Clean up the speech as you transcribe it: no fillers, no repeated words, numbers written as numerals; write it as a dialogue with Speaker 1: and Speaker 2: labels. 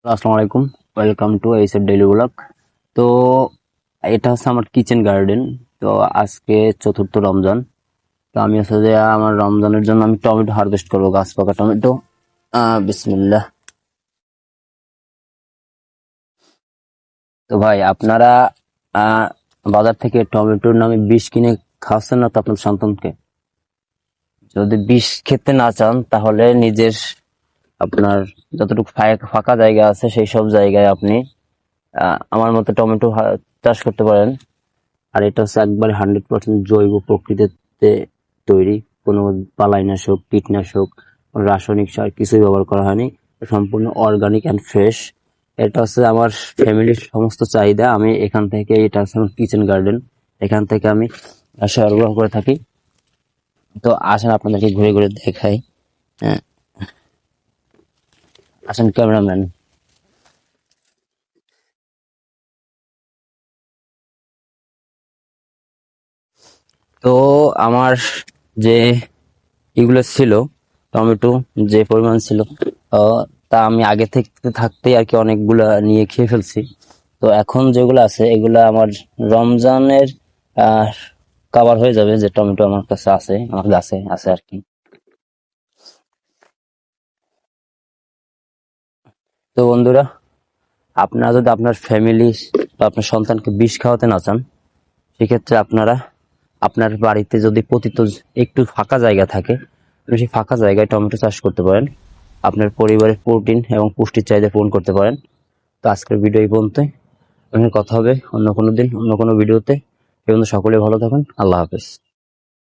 Speaker 1: আসসালামু আলাইকুম, welcome to এইসব ডেইলি ব্লগ। তো এটা হচ্ছে আমার কিচেন গার্ডেন। তো আজকে চতুর্থ রমজান। তো আমি হচ্ছে যে আমার রমজানের জন্য আমি টমেটো হারভেস্ট করবো, গাছ পাকা টমেটো। বিসমিল্লাহ। তো ভাই আপনারা আহ বাজার থেকে টমেটোর নামে বিষ কিনে খাওয়াচ্ছেন না তো আপনার সন্তানকে? যদি বিষ খেতে না চান তাহলে নিজের আপনার যতটুকু ফাঁকা জায়গা আছে সেই সব জায়গায় আপনি আমার মতো টমেটো চাষ করতে পারেন। আর এটা হচ্ছে একবারে 100% জৈব প্রকৃতিতে তৈরি। কোনো বালাইনাশক, কীটনাশক, রাসায়নিক সার কিছুই ব্যবহার করা হয়নি। সম্পূর্ণ অর্গানিক অ্যান্ড ফ্রেশ। এটা হচ্ছে আমার ফ্যামিলির সমস্ত চাহিদা। আমি এখান থেকে, এটা হচ্ছে আমার কিচেন গার্ডেন, এখান থেকে আমি সরবরাহ করে থাকি। তো আসেন আপনাদেরকে ঘুরে ঘুরে দেখাই। হ্যাঁ, আসেন ক্যামেরাম্যান। তো আমার যে এগুলো ছিল, টমেটো যে পরিমাণ ছিল, তা আমি আগে থেকে থাকতেই আর কি অনেকগুলা নিয়ে খেয়ে ফেলছি। তো এখন যেগুলো আছে এগুলা আমার রমজানের আহ কাভার হয়ে যাবে, যে টমেটো আমার কাছে আছে, আমার গাছে আছে আর কি। তো বন্ধুরা, আপনারা যদি আপনার ফ্যামিলি বা আপনার সন্তানকে বিষ খাওয়াতে না চান, সেক্ষেত্রে আপনারা আপনার বাড়িতে যদি পতিত একটু ফাঁকা জায়গা থাকে, আপনি সেই ফাঁকা জায়গায় টমেটো চাষ করতে পারেন। আপনার পরিবারের প্রোটিন এবং পুষ্টির চাহিদা পূরণ করতে পারেন। তো আজকের ভিডিও এই পর্যন্তই। কথা হবে অন্য কোনো দিন, অন্য কোনো ভিডিওতে। এই পর্যন্ত সকলে ভালো থাকুন। আল্লাহ হাফেজ।